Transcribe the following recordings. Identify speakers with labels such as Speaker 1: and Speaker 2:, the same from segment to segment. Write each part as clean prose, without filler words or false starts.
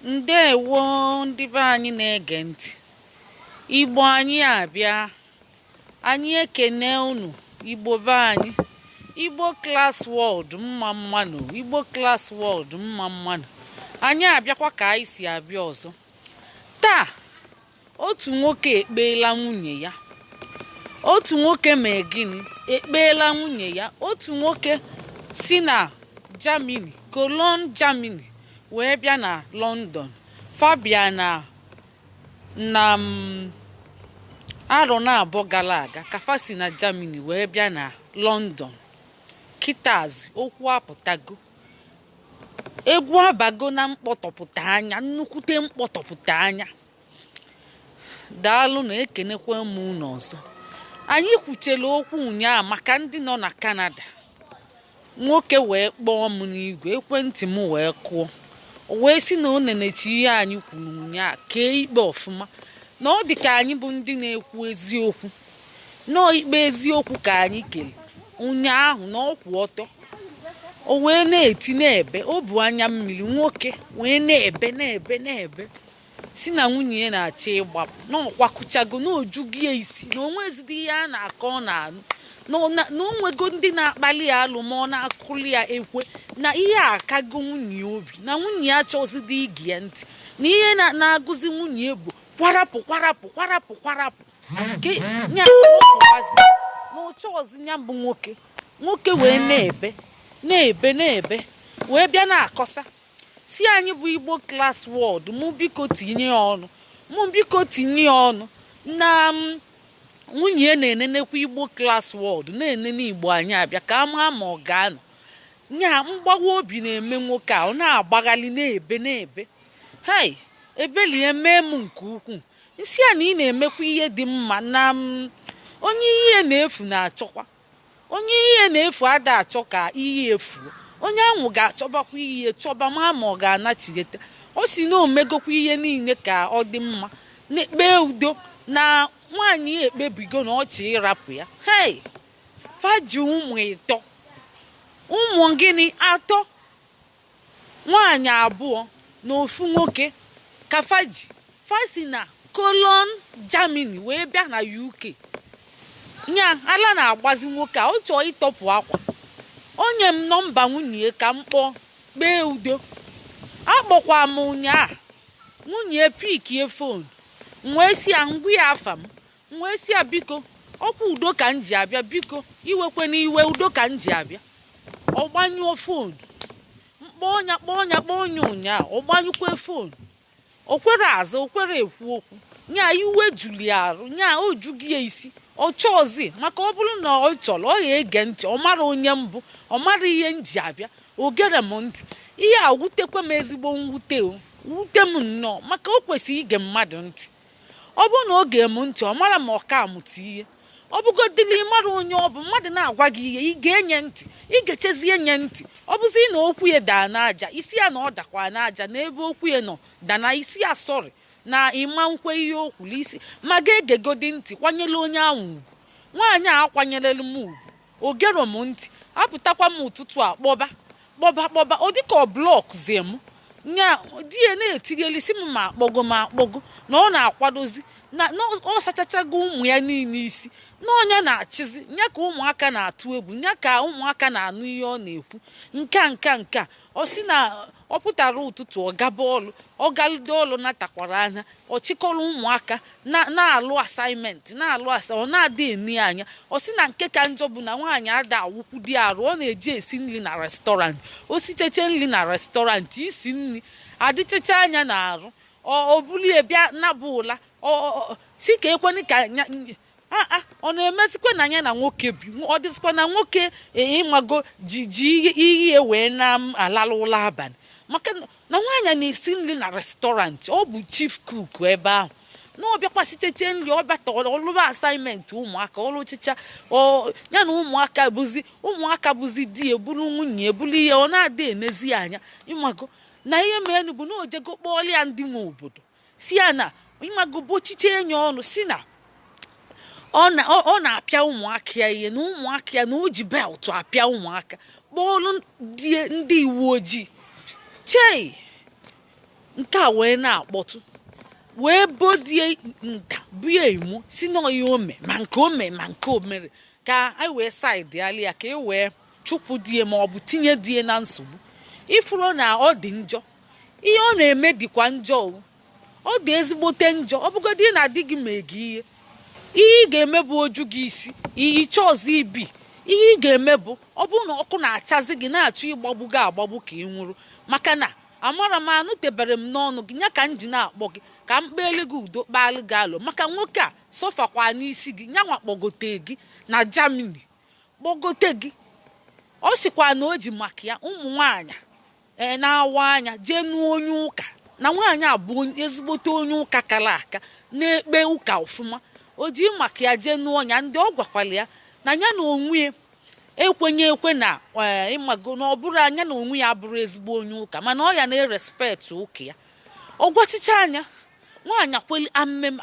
Speaker 1: Ndewo ndị be anyị na-ege ntị. Igbo anyị abịa. Anyị ekene unu Igbo be anyị. Igbo class world mma mmanụ. Igbo class world mma mmanụ. Anyị abịakwa ka anyị si abịa ọzọ. Taa, otu nwoke ekpeela nwunye ya. Otu nwoke mee gịnị? Ekpeela nwunye ya. Otu nwoke si na Germany, Cologne, Germany, wee bịa na London. Fabia na arọ na abụọ gara aga ka fa si na Germany wee bịa na London. Kitazi okwu apụtago. Egwu abago na mkpọtọpụta anya, nnukwute mkpọtọpụta anya. Daalụ na ekenekwa m unu ọzọ. Anyị kwuchela okwu ụnyaahụ maka ndị nọ na Canada. Nwoke wee kpọọ m n'igwe, ekwentị m wee kụọ. O wee sị na o nenechi ihe anyị kwuru ụnyaahụ kee ikpe ọfụma, na ọ dị ka anyị bụ ndị na-ekwu eziokwu, nọọ ikpe eziokwu ka anyị kere ụnyaahụ na ọkwụ ọtọ. O wee na-eti na-ebe, o bu anya mmiri, nwoke wee na-ebe si na nwunye ya na-achọ ịgbapụ, na ọkwakụchago, na ojugie isi, na onwezidi ihe a na-akọ ọ na-anụ, na onwego ndị na-akpali ya alụ ma ọ na-akụli ya ekwe, na ihe akago nwunye obi, na nwunye ya chọzidi ige ya ntị, na ihe na-agụzi nwunye bụ kwarapụ ya na ọchọzi ya bụ nwoke wee na-ebe wee bịa na-akọsa si anyị bụ Igbo class world, mụ biko tinye ọnụ na nwunye na-enenekwa Igbo class world, na-enene Igbo anyị abịa ka ama ma ọ ga-anọ nya. Mgbawa obi na-eme nwoke a, ọ na-agbaghalị na-ebe hai ebelie mee m nke ukwuu. Isi a na ị na-emekwa ihe dị mma na onye ihe na-efu na-achọkwa, onye ihe na-efu ada achọ ka ihe efuo. Onye ahụ ga-achọbakwa ihe chọba ma ọ ga-anachighete. O si na omegokwa ihe niile ka ọ dị mma, na-ekpe udo, na nwaanyị ekpebigo na ọchị ịrapụ ya. Hei, faji ụmụ ịtọ, ụmụ gịnị atọ, nwaanyị abụọ na ofu nwoke ka fasi na Cologne, Germany wee bịa na UK. Nya ala na-agbazi nwoke a, ọ chọọ ịtọpụ akwa. Onye m nọmba nwunye ka m kpọọ kpee udo. Akpọkwa m ụnyaahụ, nwunye pikie fon, wee si ya ngwa ya afa m, wee si ya biko ọkwa udo ka m ji abịa, biko iwekwe n'iwe, udo ka m ji abịa. Ọ gbanyụọ fon, kpọọ ọnya ụnyaahụ, ọ gbanyụkwa fon, o kwere aza, o kwere ekwu okwu. Nya iwe juli arụ, nya o jughị ya isi, ọ chọọzi maka ọ bụrụ na ọ chọrọ ọ ga-ege ntị, ọ mara onye mbụ, ọ mara ihe m ji abịa, o gere m ntị. Ihe a wutekwa m ezigbo mwute m nnọọ, maka o kwesịrị ige mmadụ ntị. Ọ bụrụ na o gee m ntị, ọ mara ma ọ ka amụta ihe. Ọ bụgodịla ịmara onye ọ bụ, mmadụ na-agwa gị ihe, ị ga-enye ntị, ị ga-echezie nye ntị. Ọ bụzi na okwu ya daa n'aja, isi ya na ọ dakwa n'aja, na ebe okwu ya nọ dana isi ya sọrị na ịma nkwe ihe o kwuru isi, ma ga-egegodi ntị, kwanyere onye ahụ ugwu. Nwaanyị a akwanyerelu m ugwu, o gero m ntị, apụtakwa m ụtụtụ a kpọba, ọ dịka ọ blọk zie m. Nya di ya na-etigheli si m ma akpọgo na ọ na-akwadozi na ọ sachachago ụmụ ya niile isi, na onye na-achịzi nya ka ụmụaka na-atụ egwu, nya ka ụmụaka na-anụ ihe ọ na-ekwu. Nke a ọ sị na ọ pụtara ụtụtụ ọ gaba ọlụ, ọ galide ọlụ natakwara anya, ọ chịkọrọ ụmụaka na-alụ asaịmentị, ọ na-adị eni anya. Ọ sị na nke ka njọ bụ na nwaanyị ada awụkwu di arụ, ọ na-eji esi nri na restọrantị, o sicheche nri na restọrantị, isi nri adịchecha anya na arụ, o bulie bịa nabụ ụla, si ka ekweni ka ọ na-emezikwa na ya na nwoke bi, ọ dịzikwa na nwoke ịmago ji ihe wee na-alalụ ụlọ abalị, maka na nwaanyị na-esi nri na restọrantị, ọ bụ chief cook ebe ahụ, na ọ bịakwa siteche nri, ọ bata ọlụba asaịmentị ụmụaka, ọlụchicha ya na ụmụaka bụzi di ebulu nwunye ebulu ihe, ọ na-adị enezi anya. Ịmago na ihe menu bụ na ojego kpọọlụ ya ndị nwe obodo, si ya na ịmago bochiche enyi ọnụ, si na ọ na-apịa ụmụaka ya ihe, na ụmụaka ya na o ji beltụ apịa ụmụaka, kpọọlụ ndị uwe ojii. Chei, nke a wee na-akpọtụ wee bodie nka bie imu si n'ọya ome ma nke ome ma nke omere ka anyị wee saịdị alị ya ka e wee chụpụ die ma ọ bụ tinye die na nsogbu ifuru na ọ dị njọ ihe ọ na-eme dịkwa njọ ọ dị ezigbote njọ ọ bụgodị na di gị mee gị ihe ị ga-eme bụ oju gị isi iche ọzọ ibi ihe ị ga-eme bụ ọ bụrụ na ọkụ na-achazi gị na-achọ ịgbagbu gị agbagbu ka ị nwụrụ maka na amara m anụtebere m n'ọnụ gị ya ka m ji na-akpọ gị ka m kpeele gị udo kpaalụ gị alụ maka nwoke a sọfakwa n'isi gị nyanwa kpọgote gị na Germany kpọgote gị ọ sịkwa na o ji maka ya ụmụ nwaanyị na-awa anya jee nuo onye ụka na nwaanyị a bụ ezigbote onye ụka kara aka na-ekpe ụka ọfụma o ji maka ya jee nuo ọnya ndị ọ gwakwara ya na ya na onwe ekwenye ekwe na ịmago na ọ bụrụ anya na onwe ya abụrụ ezigbo onye ụka mana ọ ya na-erespekt ụka ya ọ gwachicha anya nwaanyị akweli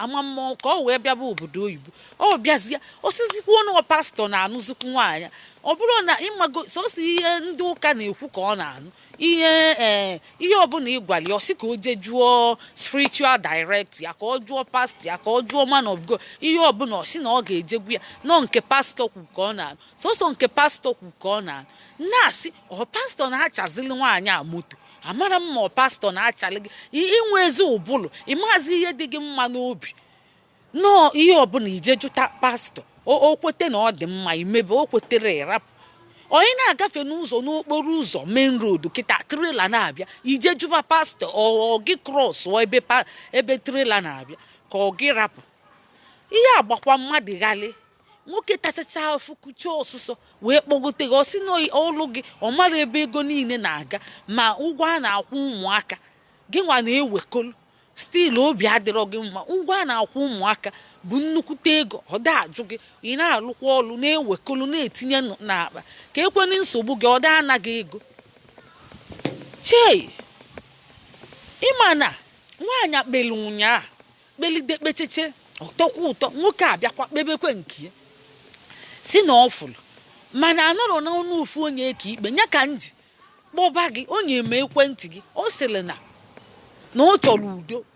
Speaker 1: amamma ka ọ wee bịaba obodo oyibo ọ bịazie osizikwa ọnụ pastọ na-anụzikwu nwaanyị ọ bụrụ na ịmago sosi ihe ndị ụka na-ekwu ka ọ na-anụ ihe ọbụla ịgwali ọ sị ka o je jụọ spiritual direct ya ka ọ jụọ pastọ ya ka ọ jụọ man of God ihe ọbụla ọ sị na ọ ga-ejegwu ya nọ nke pastọ kwu ka ọ na-anụ sọsọ nke pastọ kwu ka ọ na-anụ na-asị ọ pastọ na-achazili nwaanyị a moto amara m ma ọ pastọ na-achali gị inwe ezi ụbụlụ ịmazi ihe dị gị mma n'obi nọọ ihe ọbụla ije jụta pastọ o kwete na ọ dị mma imebe o kwetere ịrapụ onye na-agafe n'ụzọ n'okporo ụzọ main road kịta trela na-abịa ije jụba pastọ ọ gị krọs ebe trela na-abịa ka ọ gị rapụ ihe agbakwa mmadụ ghali nwoke tachacha afụ kuche ọsụsọ wee kpọgote gị ọ sị na ọlụ gị ọ mara ebe ego niile na-aga ma ụgwọ a na-akwụ ụmụaka gị nwa na-ewekolu stil obi adịrọ gị mma ụgwọ a na-akwụ ụmụaka bụ nnukwute ego ọ da ajụ gị ị na-alụkwa ọlụ na-ewekolu na-etinye n'akpa ka ekwena nsogbu gị ọ da anaghị ego chei ịma na nwaanyị akpeli ụnyaa kpelide kpecheche ọtọkwa ụtọ nwoke abịakwa kpebekwe nke ya si na ọfụlụ mana anọrọ n'ọnụ ofu onye ka ikpe nya ka m ji kpọba gị onye eme ekwentị gị ọ sịrị na ọ chọrọ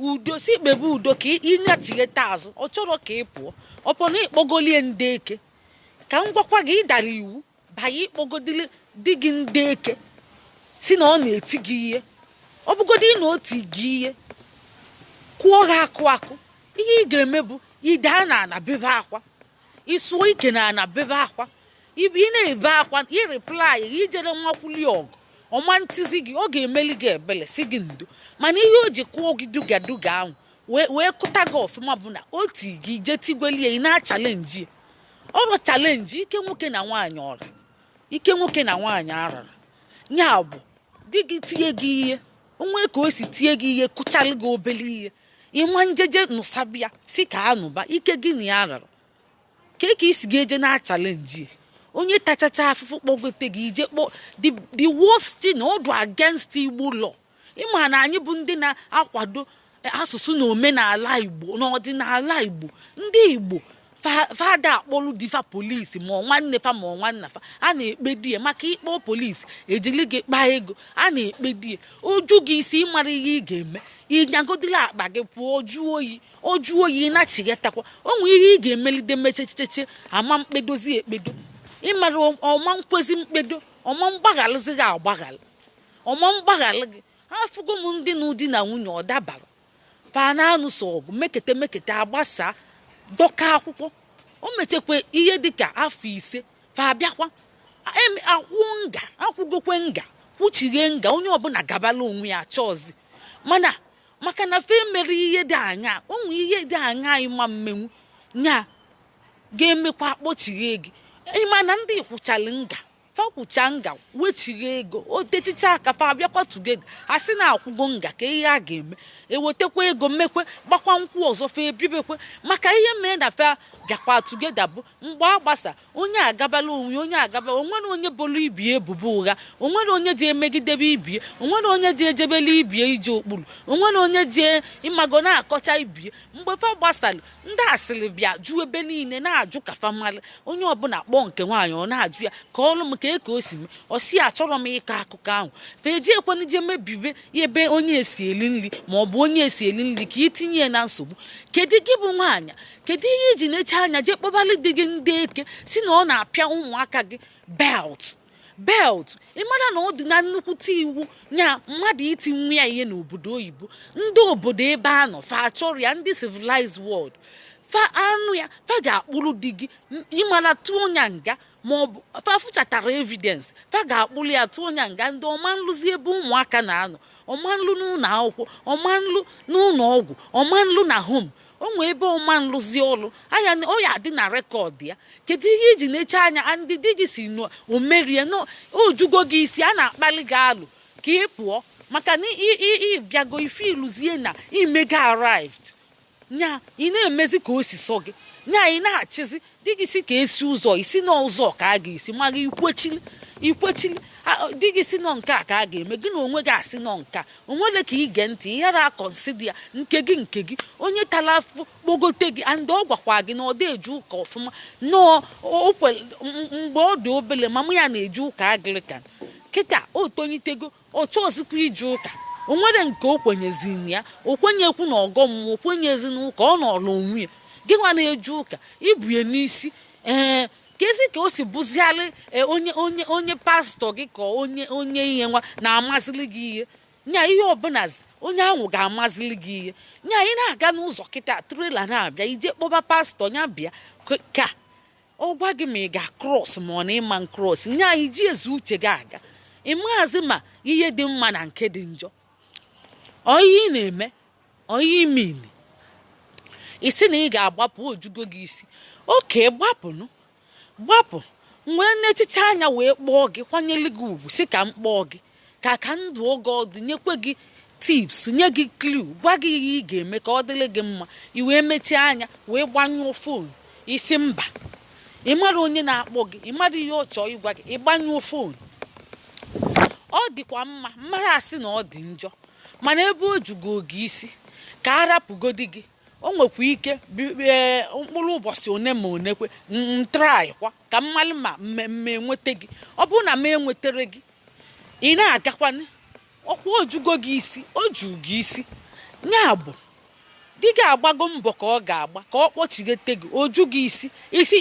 Speaker 1: udo si kpebe udo ka ịnyachigheta azụ ọ chọrọ ka ị pụọ ọ pụrụ na ịkpọgolie ndị eke ka m gwakwa gị ịdara iwu banye ịkpọgodili di gị ndị eke si na ọ na-eti gị ihe ọ bụgodị na o ti gị ihe kwụọ gị akụ ihe ị ga-eme bụ idaa na ana bebe akwa isuo ike na ana bebe akwa ị na-ebe akwa ịreplai ijere nwakwuli ọgụ ọma ntizi gị ọ ga-emeli gị ebele si gị ndo mana ihe o ji kwụọ gị dugaduga ahụ wee kụta gị ọfụma bụ na o ti gị je tigwelie ị na-achalenji ọrụ chalenji ike nwoke na nwaanyị ọra ike nwoke na nwaanyị arara nya bụ di gị tie gị ihe onwe ka o si tie gị ihe kụchalị gị obele ihe ịnwa njeje nụsabịa si ka anụba ike gị na ya rara ka isi gị eje na-achalenji onye tachacha afụfụ kpọgote gị ije kpọ the worst thing ọdụ against Igbo law ịma na anyị bụ ndị na-akwado asụsụ na omenala Igbo n'ọdịnala Igbo ndị Igbo fada akpọlụ difa polisi ma nwanne fa ma nwanna fa a na-ekpe die maka ịkpọ polisi ejili gị kpaa ego a na-ekpe die oju gị isi ịmara ihe ị ga-eme ịnyagodila akpa gị pụọ oju oyi na-achịghatakwa onwe ihe ị ga-emelide mechecheche ama mkpedozi ekpedo ịmara ọma nkwezi mkpedo ọma mgbaghalụzi gị agbaghalụ ọma mgbaghalụ gị afụgo m ndị na ụdị na nwunye ọ dabara pa na-anụso ọgụ mekete agbasa dọka akwụkwọ o mechekwa ihe dịka afọ 5 fa abịakwa akwụgokwe nga kwuchighe nga onye ọbụla gabala onwe ya chọọzi mana maka na fe mere ihe dị anya onwe ihe dị anya anyị ma mmenwu nya ga-emekwa akpọchighe gị ịma na ndị kwụchalị nga fakwụcha nga wechighe ego o techicha aka fa abịakwa tugeda a sị na akwụgo nga ka ihe a ga-eme ewetekwa ego mmekwe gbakwa nkwụ ọzọ fa ebibekwe maka ihe mee na fa bịakwa tugeda bụ mgbe agbasa onye agabala onwe onye agabala onwere onye bolu ibie ebubo ụgha onwere onye ji emegidebe ibie onwere onye ji ejebele ibie ije okpuru onwere onye ji ịmago na-akọcha ibie mgbe fa gbasara ndị asịrị bịa jụọ ebe niile na-ajụ ka fa mmalị onye ọbụla kpọọ nke nwaanyị ọ na-ajụ ya ka ọlụ m ka o si mee ọ si achọrọ m ịkọ akụkọ ahụ feji ekwenụ je mebibe ebe onye esi eli nri ma ọ bụ onye esi eli nri ka itinye ya na nsogbu. Kedu gị bụ nwaanyị, kedu ihe iji neche anya je kpọbalị dị gị ndị eke si na ọ na-apịa ụmụaka gị belt ịmara na ọ dị na nnukwute iwu nya mmadụ iti nwa ya ihe n'obodo oyibo. Ndị obodo ebe a nọ fa achọrọ ya, ndị civilized world fa anụ ya fa ga-akpụrụ di gị ịmara tụọ nya nga ma ọ bụ fa fụchatara evidence fa ga-akpụrụ ya tụọ nya nga. Ndị ọma nlụzi ebe ụmụaka na-anọ, ọma nlụ n'ụlọ akwụkwọ, ọma nlụ n'ụlọ ọgwụ, ọma nlụ na home, o nwee ebe ọma nlụzi ọlụ anya ọ ya dị na rekọd ya. Kedu ihe iji neche anya ndị di gị si omerie na ojugo gị isi a na-akpali gị alụ ka ị pụọ maka na ịbịago ife iluzie na imega arrived nya ị na-emezi ka o si sọ gị nya ị na-achịzi di gị si ka esi ụzọ isi n'ụzọ ka a ga-esi ma gị ikwechili di gị si nọ nke a ka a ga-eme gị na onwe gị asị nọ nke a onwere ka ige ntị ịghara akọnsidi ya nke gị onye tara afụ kpogote gị and ọ gwakwa gị na ọ dị eju ụka ọfụma mgbe ọ dị obele mama ya na-eju ụka Anglican kịta o tonyitego ọ chọọzikwa ije ụka o nwere nke o kwenyezina ya o kwenyekwu na ọgọ mmụọ o kwenyezi n'ụka ọ nọrọ onwe ya gị nwa na-eju ụka ibue n'isi kezi ka o si bụzialị onye pastọ gị ka onye ihe nwa na-amazili gị ihe nya ihe ọbụlazi onye ahụ ga-amazili gị ihe nya ị na-aga n'ụzọ kịta trela na-abịa ije kpọba pastọ nya bịa ka ọ gwa gị ma ị ga-krọs ma ọ na ịma nkros nya iji ezu uche gị aga ịmaazi ma ihe dị mma na nke dị njọ ihe ị na-eme ihe imini isi na ị ga-agbapụ ojugo gị isi oke gbapụ nwee n'echiche anya wee kpọọ gị kwanyere gị ugwu si ka m kpọọ gị ka ndụ oge ọdụ nyekwe gị tips nye gị clue gwa gị ihe ị ga-eme ka ọ dịrị gị mma i wee mechie anya wee gbanyụọ fon isi mba ịmara onye na-akpọ gị ịmara ihe ọ chọọ ịgwa gị ịgbanyụọ fon. Ọ dịkwa mma mmara asị na ọ dị njọ mana ebe o jugo oge isi ka arapụgodi gị o nwekwa ike mkpụrụ ụbọchị one ma onekwe ntrai kwa ka mmalụ ma mme enweta gị ọ bụrụ na m enwetere gị ị na-agakwana ọkwa ojugo gị isi o ju gị isi nya bụ di gị agbago mbọ ka ọ ga-agba ka ọ kpọchighete gị oju gị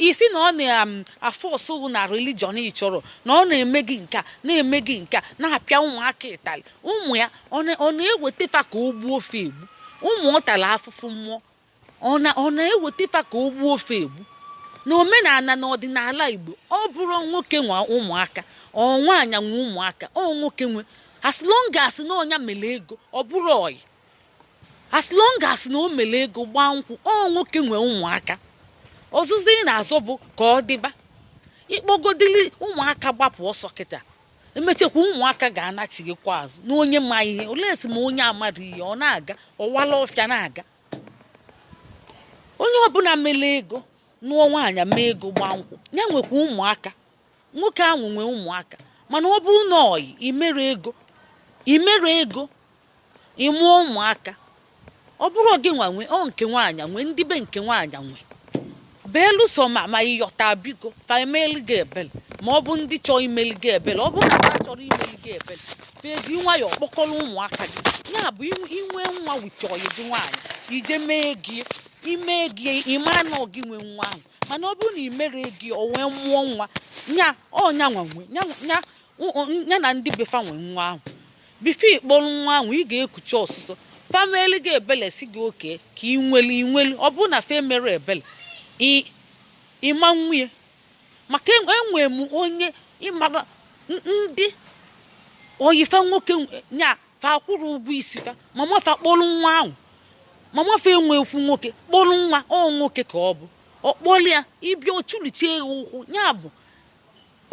Speaker 1: isi na ọ na-afọsụ na religion ị chọrọ na ọ na-eme gị nka na-apịa ụmụaka ịtali ụmụ ya ọ na-ewetefa ka o gbuo ofe egbu ụmụ ọ tara afụfụ mmụọ ọ na-ewetefa ka o gbuo ofe egbu na omenala na ọdịnala Igbo ọ bụrụ nwoke nwa ụmụaka ọ nwaanyị nwe ụmụaka ọ nwoke nwe as long as na ọnya mere ego ọ bụrụ ọyị as long as na o mere ego gbaa nkwụ ọ nwoke nwe ụmụaka ọzụzụ ị na-azọ bụ ka ọ dịba ịkpọgodili ụmụaka gbapụ ọsọ kịta emechekwa ụmụaka ga-anachighịkwa azụ na onye ma ihe olesi ma onye amadụ ihe ọ na-aga ọwala ọfịa na-aga onye ọbụla mere ego nụọ nwaanyị mee ego gbaa nkwụ ya nwekwa ụmụaka nwoke ahụ nwee ụmụaka mana ọ bụrụ na ọyị imere ego ịmụọ ụmụaka ọ bụrụ gị nwa nwee ọ nke nwaanyị nwee ndị be nke nwaanyị nwee beeluso ma ịyọta biko fa emeli gị ebele ma ọ bụ ndị chọọ imeli gị ebele ọ bụrụ na ha chọrọ imeli gị ebele feji nwayọọ kpọkọrọ ụmụaka gị ya bụ inwe nwa wite ọyị gị nwaanyị ije mee gị ime gị ịma na gị nwee nwa ahụ mana ọ bụrụ na imere gị o wee mụọ nwa nya ọnya nwa nwee ya na ndị befa nwee nwa ahụ bifo ikpọrọ nwa ahụ ị ga-ekuchi ọsụsọ famili gị ebele si gị oke ka ị nwelu ọ bụrụ na fe mere ebele ịma nwunye maka enwee m onye ịmara ndị oyifa nwoke nya fa akwụrụ ụgwọ isi fa mama fa kpọrọ nwa ahụ mama fa enwekwu nwoke kpọrọ nwa ọ nwoke ka ọ bụ ọkpọrọ ya ịbịa ochulichie ya ụkwụ ya bụ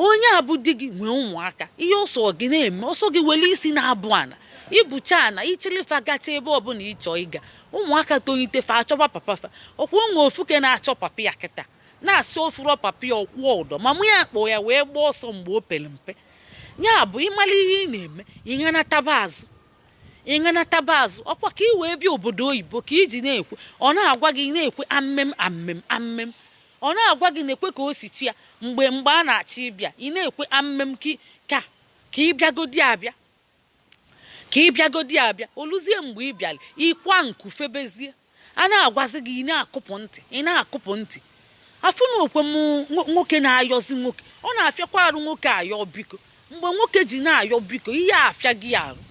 Speaker 1: onye abụ di gị nwee ụmụaka ihe ọsọ gị na-eme ọsọ gị were isi na-abụ ana ibucha ana ichilifa gacha ebe ọbụla ịchọ ịga ụmụaka tonyite fa achọba papa fa ọkwa nwe ofuke na-achọ papa ya kịta na-asị ofuro papa ya ọkwụọ ụdọ ma mụ ya kpọ ya wee gbaa ọsọ mgbe o pere mpe ya bụ ịmara ihe ị na-eme ịṅanataba azụ ọkwa ka ị wee bịa obodo oyibo ka iji na-ekwe ọ na-agwa gị na-ekwe amem ọ na-agwa gị na-ekwe ka o si chi ya mgbe a na-achọ ịbịa ị na-ekwe amem ka ị bịagodi abịa ka ị bịagodi abịa oluzie mgbe ị bịara ịkwa nku febezie a na-agwazi gị ị na-akụpụ ntị afụ na okwe m nwoke na-ayọzi nwoke ọ na-afịakwa arụ nwoke ayọ biko mgbe nwoke ji na-ayọ biko ihe afịa gị arụ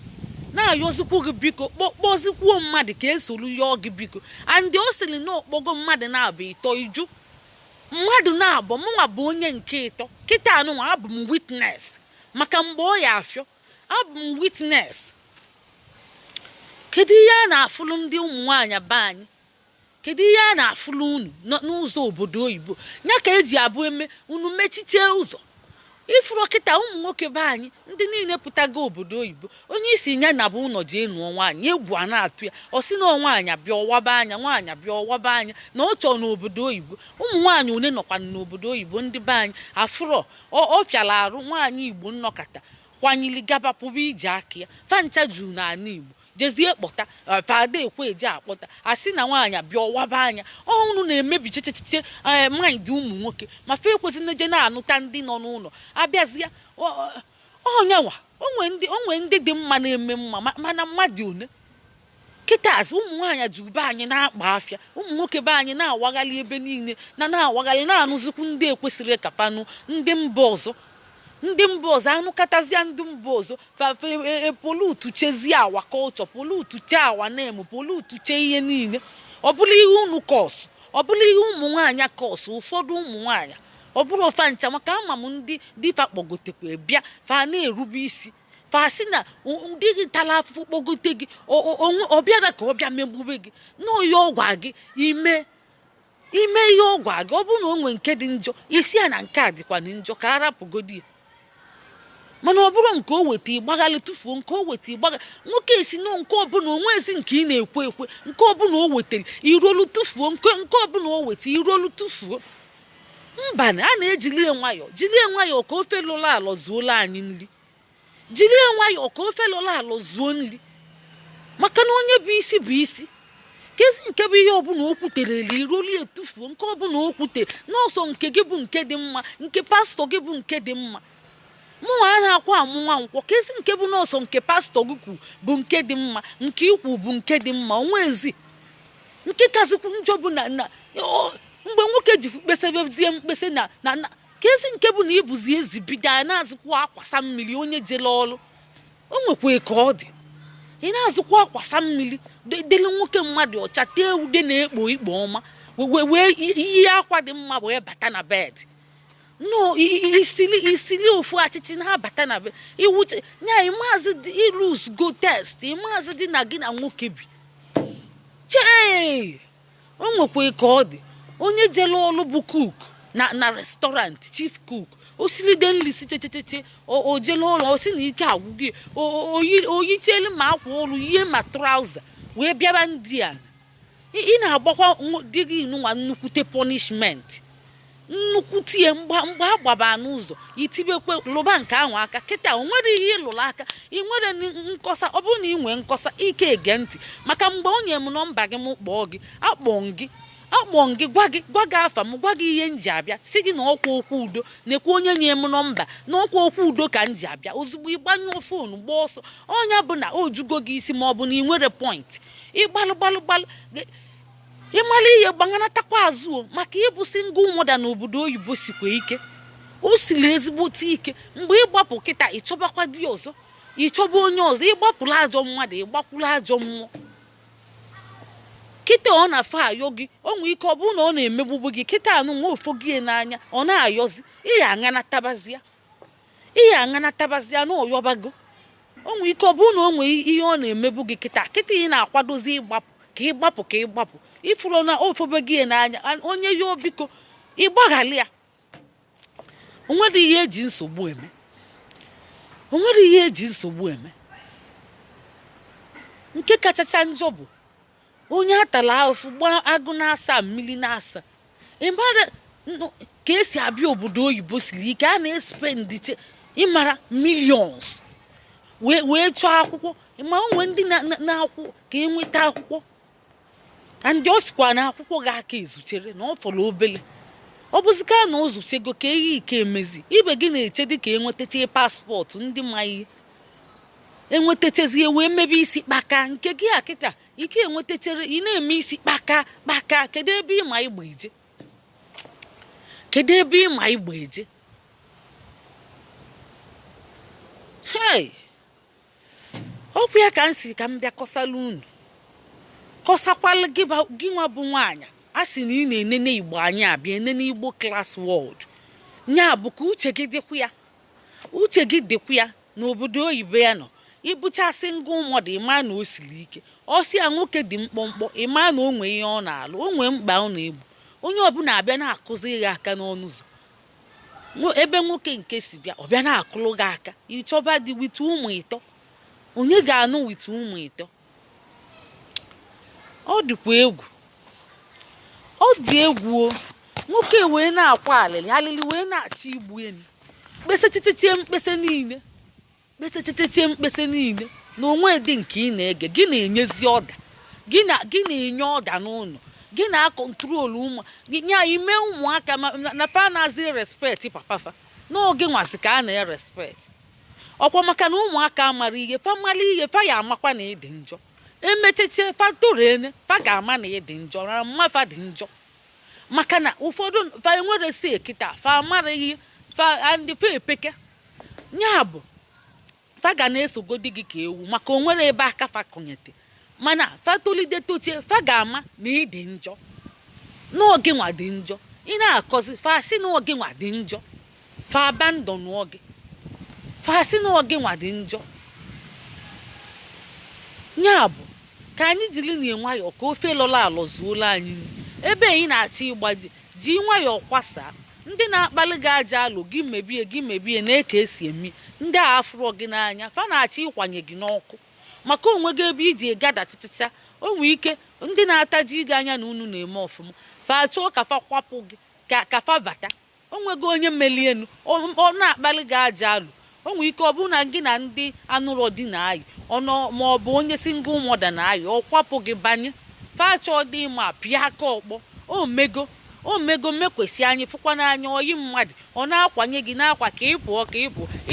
Speaker 1: na-ayọzikwu gị biko kpọzikwuo mmadụ ka esolu yọọ gị biko andị o siri na okpogo mmadụ na-abụ ịtọ iju mmadụ na-abụ mụnwa bụ onye nke ịtọ kịta anụnwa abụ m witness maka mgbe ọ ya afịọ abụ m witness. Kedu ihe a na-afụlụ ndị ụmụ nwaanyị be anyị? Kedu ihe a na-afụlụ unu n'ụzọ obodo oyibo ya ka eji abụ eme unu mechiche ụzọ ifuru kịta ụmụ nwoke be anyị ndị niile pụtago obodo oyibo onye isi nya na bụ ụlọ jee nụọ nwaanyị egwu a na-atụ ya ọ sị na nwaanyị bịa ọwaba anya nwaanyị bịa ọwaba anya na ọ chọọ n'obodo oyibo ụmụ nwaanyị one nọkwana n'obodo oyibo ndị be anyị afụrọ ọ fịara arụ nwaanyị igbo nnọkọta kwanyili gaba pụba ije aka ya fancha juru n'ala igbo jezie kpọta fada ekwe eje akpọta asị na nwaanyị bịa ọwaba anya ọnụ na-emebi checheche maịdị ụmụ nwoke ma fe ekwesị na eje na-anụta ndị nọ n'ụlọ abịazịa onyenwa onwe ndị dị mma na-eme mma mana mmadụ one kịtazi ụmụ nwaanyị ji ube anyị na-akpa afịa ụmụ nwoke be anyị na-awaghalị ebe niile na-awaghalị na-anụzikwu ndị ekwesịrị kapanụ ndị mba ọzọ anụkatazia ndị mba ọzọ polutu chezie awa kọlchọ polutu chee awa na-emu polutu chee ihe niile ọ bụla ihe unu kọsụ ọ bụla ihe ụmụ nwaanyị kọsụ ụfọdụ ụmụ nwaanyị ọ bụrụ ofa ncha maka ama m ndị dịfa kpọgotekwa bịa fa na-erube isi fa sị na ndị gị tara afụfụ kpọgote gị ọ bịara ka ọ bịa megbube gị n'oyi ọgwa gị ime ihe ọgwa gị ọ bụrụ na o nwee nke dị njọ isi ya na nke a dịkwa njọ ka arapụgodi ya mana ọ bụrụ nke o weta ịgbaghalị tụfuo nke o weta ịgbaghalị nwoke esi no nke ọbụla onwezi nke ị na-ekwe nke ọbụla o wetara irolu tụfuo nke ọbụla o weta irolu tụfuo mba na a na-ejilie nwayọọ ka ofe lụrụ alọ zuola anyị nri jilie nwayọọ ka ofe lụrụ alọ zuo nri maka na onye bụ isi bụ isi kezi nke bụ ihe ọbụla o kwutere irolu etufuo nke ọbụla o kwute n'ọsọ nke gị bụ nke dị mma nke pastọ gị bụ nke dị mma mụnwa a na-akwa amụ nwa nkwọ kezi nke bụ n'ọsọ nke pastọ gị kwu bụ nke dị mma nke ikwu bụ nke dị mma onwezi nke kazikwu njọ bụ na mgbe nwoke ji kpesebezie mkpese na kezi nke bụ na ịbụzi ezi bido a na-azụkwa akwasa mmiri onye jele ọrụ o nwekwa ka ọ dị ị na-azụkwa akwasa mmiri dele nwoke mmadụ ọcha tee ude na-ekpo ikpo ọma wee ihe akwa dị mma wee bata na bed no isili ofu achịchị na-abata na be iwuche nya ịmazị irus go test ịmazị dị na gị na nwoke bi chee o nwekwa ka ọ dị onye jele ọrụ bụ cook na restaurant chief cook osilide nri si checheche o jele ọrụ osi na ike agwụ gị oyichelu ma akwa ọrụ ihe ma trouser wee bịaba ndị a ị na-agbakwa dị gị nwa nnukwute punishment nnukwu tie mgbe agbaba n'ụzọ itibekwe lụba nke ahụ aka kịta o nwere ihe ịlụrụ aka ị nwere nkọsa ọ bụrụ na ị nwee nkọsa ike ege ntị maka mgbe onye m nọmba gị m kpọọ gị akpọ gị gwa gị afa m gwa gị ihe m ji abịa si gị na ọkwa okwu udo na-ekwe onye nye m nọmba na ọkwa okwu udo ka m ji abịa ozugbo ịgbanyụọ foonu gba ọsọ onye bụ na o jugo gị isi ma ọ bụ na ị nwere point ịgbalụ ịmara ihe gbananatakwa azụ maka ịbụ single mother n'obodo oyibo sikwa ike o siri ezigbote ike mgbe ịgbapụ kịta ịchọbakwa di ọzọ ịchọba onye ọzọ ịgbapụrụ ajọ mmadụ ịgbakwuru ajọ mmụọ kịta ọ na-afọ ayọ gị o nwee ike ọ bụrụ na ọ na-emegbubu gị kịta anụ nwa ofo gị n'anya ọ na-ayọzi ihe aṅanatabazia na ọyọbago o nwee ike ọ bụrụ na o nwee ihe ọ na-emebu gị kịta ị na-akwadozi ịgbapụ ka ịgbapụ ifuru na ofobe gị n'anya onye ya biko ịgbaghalị ya onwere ihe eji nsogbu eme nke kachacha njọ bụ onye atala ahụfụ gba agụ na-asa mmiri na-asa ịmara ka esi abịa obodo oyibo siri ike a na-espendiche ịmara millions wee chọọ akwụkwọ ịma onwe ndị na-akwụ ka enweta akwụkwọ ndị ọ sikwa na akwụkwọ gị aka ezuchere na ọ fọrọ obele ọ bụzika na ụzụchego ka eyi ike emezi ibe gị na-eche dị ka enwetacha paspọtụ ndị ma ihe enwetachazie wee mebe isi kpaka nke gị a kịta ike enwetachere ị na-eme isi kpaka kedu ebe ịma igba eje kedu ebe ịma igba eje hey okwu ya ka m si ka m bịa kọsala unu kọsakwala gị nwa bụ nwaanyị a sị na ị na-enene igbo anyị abịa enene igbo klas wọld nya bụ ka uche gị dịkwa ya n'obodo oyibo ya nọ ịbụchasị ngụ mmadụ ịma na o siri ike ọsị ya nwoke dị mkpọmkpọ ịma na o nwee ihe ọ na-alụ o nwee mkpa ọ na-egbu onye ọbụla abịa na-akụzi gị aka n'ọnụ ụzọ ebe nwoke nke si bịa ọ bịa na-akụlụ gị aka ịchọba dị wit ụmụ ịtọ onye ga-anụ wit ụmụ ịtọ ọ dịkwa egwu ọ dị egwu o nwoke wee na-akwa alịlị wee na-achọ igbu enyi kpesechichie mkpese niile na onwe dị nke ị na-ege gị na-enyezi ọda gị na-enye ọda n'ụlọ gị na-akọntrolu ụmụ nya ime ụmụaka na fa na-azị respekt papafa n'oge nwasị ka a na-erespekt ọkwa maka na ụmụaka amara ihe fa ya amakwa na ịdị njọ emecheche fa torene fa ga-ama na ịdị njọ na mmafa dị njọ maka na ụfọdụ fa enwere si ekita fa amaraghị fa ndị fa epeke nya bụ fa ga na-esogodi gị ka ewu maka onwere ebe aka fa kọnyete mana fa tolide tochie fa ga-ama na ịdị njọ n'oge nwa dị njọ ị na-akọzi fa si n'oge nwa dị njọ fa abandon oge fa si n'oge nwa dị njọ nya bụ ka anyị jiri na-enwayọọ ka ofe lọla alọ zuola anyị ebe ị na-achọ ịgbaji ji nwayọọ kwasaa ndị na-akpali gị aja alụ gị mebie na-eke esi emi ndị a afụrọ gị n'anya fa na-achọ ịkwanye gị n'ọkụ maka onwe gị ebe iji gada chichicha o nwee ike ndị na-ataji gị anya na unu na-eme ọfụma fa achọọ ka fa kwapụ gị ka fa bata onwego onye meli enu ọ na-akpali gị aja alụ o nwee ike ọ bụrụ na gị na ndị anụrọ dị na-ayị ọnọ ma ọ bụ onye single mother na-ayị ọ kwapụ gị banye fa achọọ dị ma pịa aka ọkpọ omego mmekwesị anyị fụkwa n'anya oyi mmadụ ọ na-akwanye gị n'akwa ka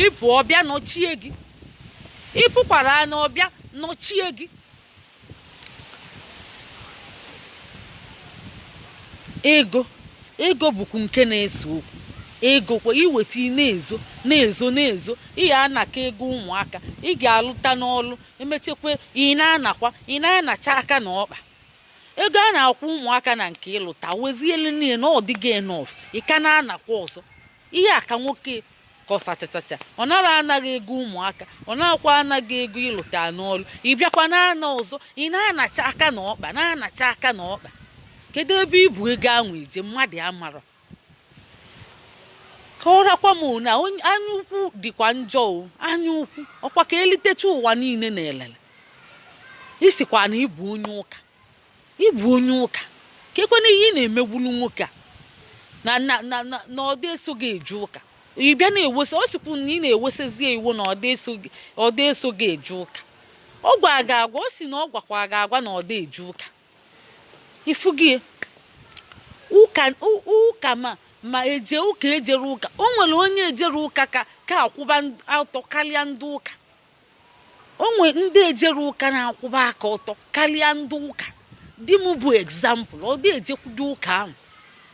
Speaker 1: ịpụọ bịa nọchie gị ịpụkwara anya ọbịa nọchie gị ego bụkwa nke na-eso okwu ego kwa iweta na-ezo ị ga-anaka ego ụmụaka ị ga-alụta n'ọlụ emechekwa ị na-anacha aka na ọkpa ego a na-akwụ ụmụaka na nke ịlụta wezielu niile na ọ dịghị enough ị ka na-anakwa ọzọ ihe aka nwoke kọsachachacha ọ nara anaghị ego ụmụaka ọ na-akwa anaghị ego ịlụta n'ọlụ ị bịakwa na-ana ọzọ ị na-anacha aka na ọkpa kedu ebe ibu ego ahụ eje mmadụ amara ka ọ rakwa m na anya ukwu dịkwa njọ anya ukwu ọkwa ka elitecha ụwa niile na elele isikwa na ịbụ onye ụka ka ekwena ihe ị na-emegbulu nwoke a na ọdị eso gị eje ụka ị bịa na-ewesa o sikwu na ị na-ewesazie iwu na ọdị eso gị eje ụka ọ gwa ga agwa o si na ọ gwakwa ga agwa na ọdị eje ụka ifu gị ụka ma eje ụka ejere ụka o nwere onye ejere ụka ka akwụba ọtọ karịa ndị ụka o nwere ndị ejere ụka na-akwụba aka ọtọ karịa ndị ụka di m bụ egzampụl ọ dị ejekwudo ụka ahụ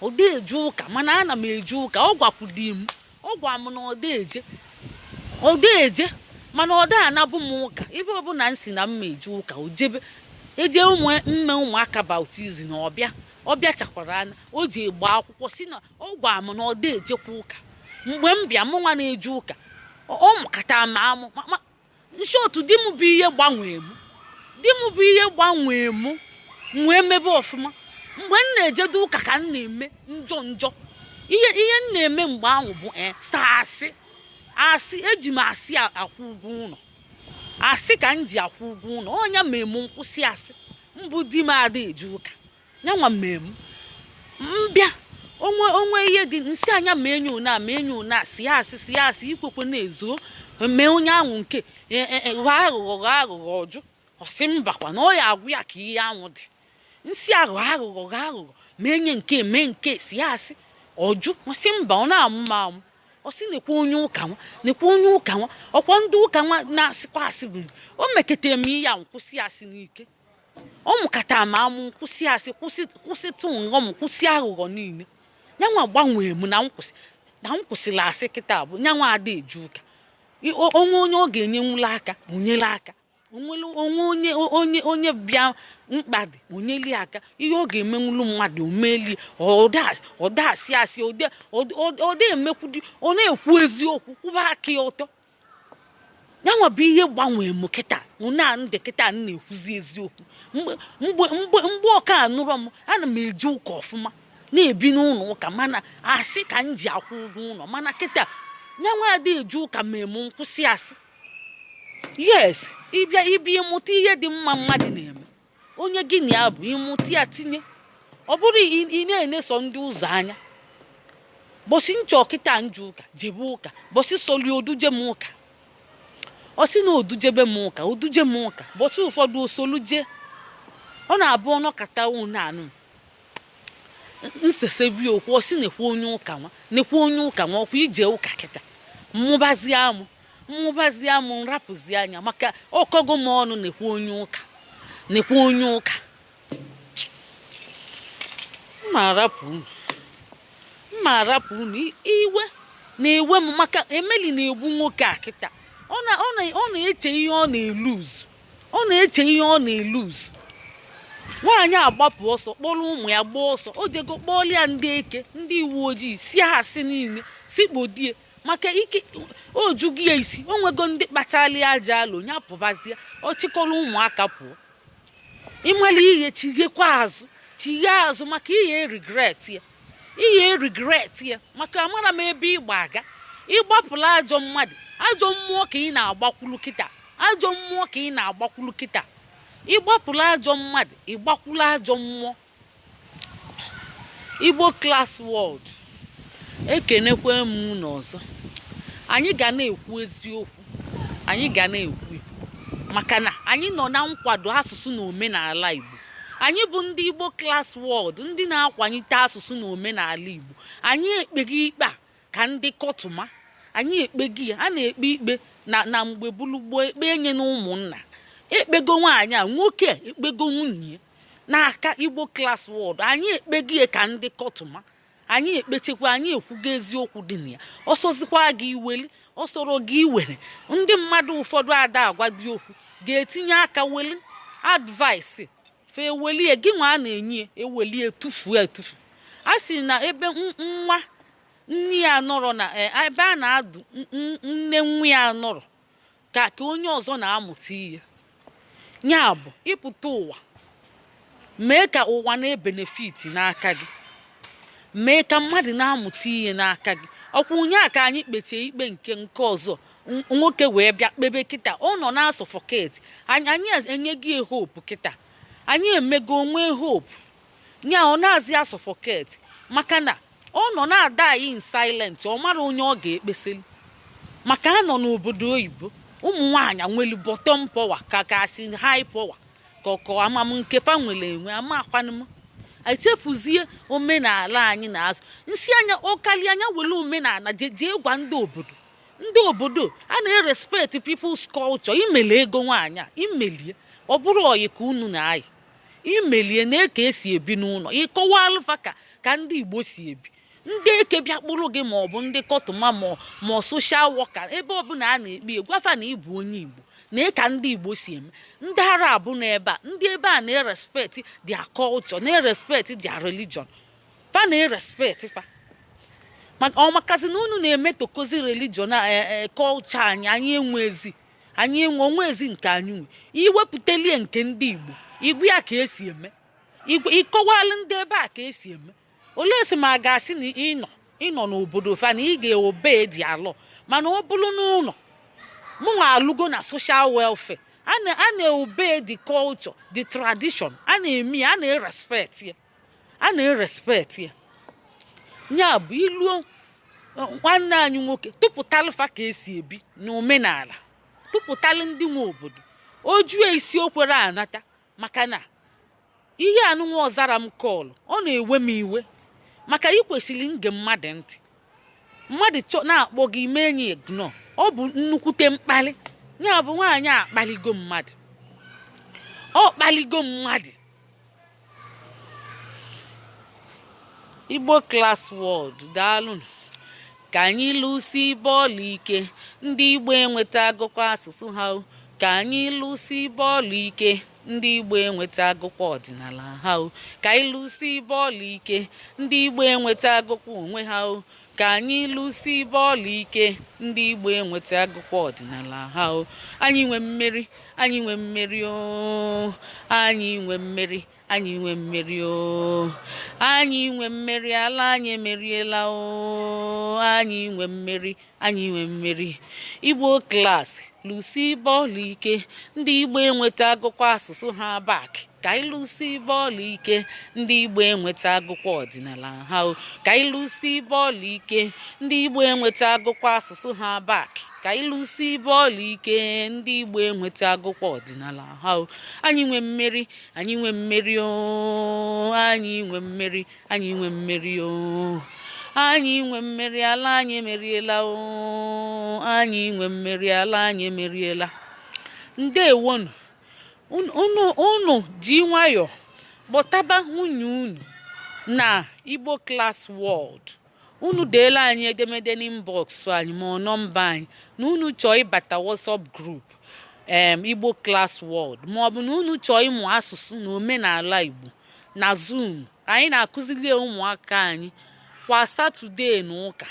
Speaker 1: ọ dị eje ụka mana ana m eje ụka ọ gwakwudi m ọ gwa m na ọ dị eje mana ọ dị anabụ m ụka ebe ọbụla m si na mma eje ụka eje ụmụaka baptizim na ọbịa chakwara anya o ji egba akwụkwọ si na ọ gwa m na ọ dị ejekwa ụka mgbe m bịa mụ nwa na-eje ụka ọ mụkata m amụ nshi otu di m bụ ihe gbanwee mụ nwee mebe ọfụma mgbe m na-ejedo ụka ka m na-eme njọ ihe m na-eme mgbe ahụ bụ asị eji m asị akwụ ụgwọ ụlọ asị ka m ji akwụ ụgwọ ụlọ ọnya mmemme nkwụsị asị mbụ di m ada eje ụka nyanwa mmemme mbịa onwe ihe dị nsị anya ma enyo na si asị ikwekwe na-ezo mee onye ahụ nke ghọọ aghụghọ ọjụ ọsị mbakwa na ọ ya agwụ ya ka ihe ahụ dị nsị aghụghọ mee nye nke si asị ọjụ ọsị mba ọ na-amụ m amụ ọsị nekwa onye ụka nwa nekwa onye ụka nwa ọkwa ndị ụka nwa na-asịkwa asị bụ o mekete m ya nkwụsị asị n'ike ọ mụkata m amụ nkwụsị asị kwụsịtụ nghọm kwụsị aghụghọ niile nyanwa gbanwee m na nkwụsịla asị kịta bụ nyanwa ada eju ụka onwe ọ ga-enyenwula aka onyela aka onwe onye bịa mkpa dị onyeli aka ihe ọ ga-emenwulu mmadụ omeli ọdasị asị ọda emekwudi ọ na-ekwu eziokwu kwụba aka ya ọtọ nyanwa bụ ihe gbanwee m kịta na ndị kịta na-ekwuzi eziokwu mgbe ọka anụrọ m ana m eji ụka ọfụma na-ebi n'ụlọ ụka mana asị ka m ji akwụ ụgwọ ụlọ mana kịta nyanwa ada eji ụka mee m nkwụsị asị yes ịbịa ịmụta ihe dị mma mmadụ na-eme onye gị na ya bụ ịmụta ya tinye ọ bụrụ ị na-eneso ndị ụzọ anya bọsị nchọ kịta nju ụka jebe ụka bọsị soli oduje m ụka ọsị na odujebe m ụka oduje m ụka bọsị ụfọdụ osoluje ọ na-abụ ọnọkata unu anụ nsesebi okwu ọsị nekwa onye ụka nwa ọkwa ije ụka kịta mmụbazie amụ nrapụzi anya maka ọkọgo m ọnụ nekwa onye ụka mma arapụ unu iwe na-ewe m maka emeli na-egbu nwoke a kịta ọ na-eche ihe ọ na-eluzu nwaanyị agbapụ ọsọ kpọrọ ụmụ ya gbaa ọsọ o jego kpọọlụ ya ndị eke ndị uwe ojii si ha asị niile sikpodie maka ike o jugi ya isi o nwego ndị kpachali aja alụ nya pụbazie ọ chịkọrọ ụmụaka pụọ ịmali ihe chighe azụ maka ihe regret ya maka amara m ebe ịgba aga ịgbapụla ajọ mmụọ ka ị na-agbakwulu kịta ịgbapụla ajọ mmadụ ịgbakwula ajọ mmụọ Igbo Class World ekenekwe m n'ọzọ anyị ga na-ekwu eziokwu anyị ga na-ekwu maka na anyị nọ na nkwado asụsụ na omenala Igbo anyị bụ ndị Igbo Class World ndị na-akwanyite asụsụ na omenala Igbo anyị ekpeghị ikpe a ka ndị kọtụma anyị ekpeghị ya a na-ekpe ikpe na mgbe bulugbo ekpe enye na ụmụnna ekpego nwaanyị a nwoke ekpego nwunye n'aka Igbo Class World anyị ekpeghị ya ka ndị kọtụma anyị ekpechekwa anyị ekwugo eziokwu dị na ya ọsọzikwa gị iweli ọsọrọ gị iwere ndị mmadụ ụfọdụ ada agwa dị okwu ga-etinye aka weli advice fe welie gị nwa a na-enye ewelie etufu a sị na ebe nwa nne ya nọrọ na ebe a na-adụ nne nwa ya nọrọ ka onye ọzọ na-amụta ihe ya bụ ịpụta ụwa mee ka ụwa na-ebenefit n'aka gị mee ka mmadụ na-amụta ihe n'aka gị ọkwa unye a ka anyị kpechie ikpe nke ọzọ nwoke wee bịa kpebe kịta ọ nọ na suffocate anyị enye gị hope kịta anyị emego onwe hope nya ọ na-azị suffocate maka na ọ nọ na-ada anyị in silent ọ mara onye ọ ga-ekpesili maka a nọ n'obodo oyibo ụmụ nwaanyị nwere bottom power ka asị high power ka amam nke fa nwere enwe ama akwanụ echefuzie omenala anyị na-azụ nsị anya ọkali anya wele omenala jee gwa ndị obodo a na-respect people's culture imele ego nwaanyị imelie ọ bụrụ oyi ka unu na-ayị imelie na eke esi ebi n'ụlọ ịkọwa alụfa ka ndị Igbo si ebi ndị eke bịa kpụrụ gị ma ọ bụ ndị kọtụma ma social worker ebe ọbụla a na-ekpe gwafa na ịbụ onye Igbo na ka ndị Igbo si eme ndị Arab n'ebe a ndị ebe a na-respect their culture na-respect their religion fa na-respect fa makazi na unu na-eme tokozi religion na culture anyị enwe onwe ezi nke anyị nwe iwepụtalie nke ndị Igbo igwe ya ka esi eme ịkọwalụ ndị ebe a ka esi eme olee si ma ga-asị na ịnọ n'obodo fa na ị ga-obe dị alọ mana ọ bụrụ n'ụlọ mụnwa alụgo na social welfare a na-obe the culture the tradition a na-eme a na-respect ya nya bụ iluo nwanne anyị nwoke tụpụtalụ fa ka esi ebi n'omenala tụpụtalụ ndị nwe obodo ojue isi okwere anata maka na ihe anụnwa ọzara m kọlụ ọ na-ewe m iwe maka ị kwesịrị nge mmadụ ntị. Mmadụ na-akpọ gị mee enyi ignore, ọ bụ nnukwute mkpali. Ya bụ nwaanyị akpaligo mmadụ, ọ kpaligo mmadụ. Igbo class word, daalụ. Ka anyị lụsi bọọlụ ike, ndị Igbo enweta agụkọ asụsụ ha. Ka anyị lụsi bọọlụ ike, ndị Igbo enweta agụkọ ọdịnala ha. Ka anyị lụsi bọọlụ ike, ndị Igbo enweta agụkọ onwe ha. Ka anyị lụsi bọọlụ ike, ndị Igbo enweta agụkọ ọdịnala ha. Anyị nwe mmeri, anyị nwe mmeri o. Anyị nwe mmeri, anyị nwe mmeri o. Anyị nwe mmeri, ala anyị emeriela o. Anyị nwe mmeri, anyị nwe mmeri. Igbo class, lụsi bọọlụ ike, ndị Igbo enweta agụkọ asụsụ ha back. Ka anyị lụsi bọọlụ ike, ndị Igbo enweta agụkọ ọdịnala ha. Ka anyị lụsi bọọlụ ike, ndị Igbo enweta agụkọ asụsụ ha back. Ka anyị lụsi bọọlụ ike, ndị Igbo enweta agụkọ ọdịnala ha. Anyị nwe mmeri, anyị nwe mmeri o. Anyị nwe mmeri, anyị nwe mmeri o. Anyị nwe mmeri, ala anyị emeriela o. Anyị nwe mmeri, ala anyị emeriela. Ndewonu. Unu ji nwayọ kpọtaba nwunye unu na Igbo class word. Unu deela anyị edemede n'inbox anyị ma ọ nọmba anyị na unu chọọ ịbata WhatsApp group Igbo class word, ma ọ bụ na unu chọọ ịmụ asụsụ na omenala Igbo na Zoom. Anyị na-akụzili ụmụaka anyị kwa Satọde na ụka,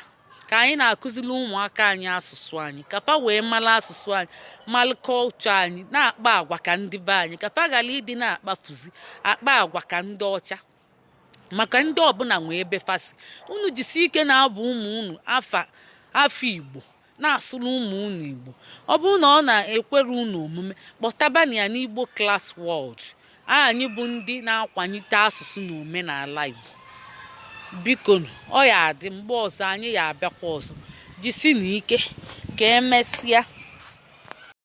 Speaker 1: ka anyị na-akụzili ụmụaka anyị asụsụ anyị, ka fa wee mara asụsụ anyị, mara culture anyị, na-akpa agwa ka ndị be anyị, ka fa ghara ịdị na-akpafuzi akpa agwa ka ndị ọcha, maka ndị ọbụla nwee ebe fasi. Unu jisi ike na-abụ ụmụ unu afọ Igbo, na-asụrụ ụmụ unu Igbo. Ọ bụrụ na ọ na-ekwere unu omume, kpọtabana ya n'Igbo class word. Anyị bụ ndị na-akwanyite asụsụ na omenala Igbo. Biko ọ ya adị mgbe ọzọ anyị ya abịakwa ọzọ. Jisi n'ike, ka emesịa.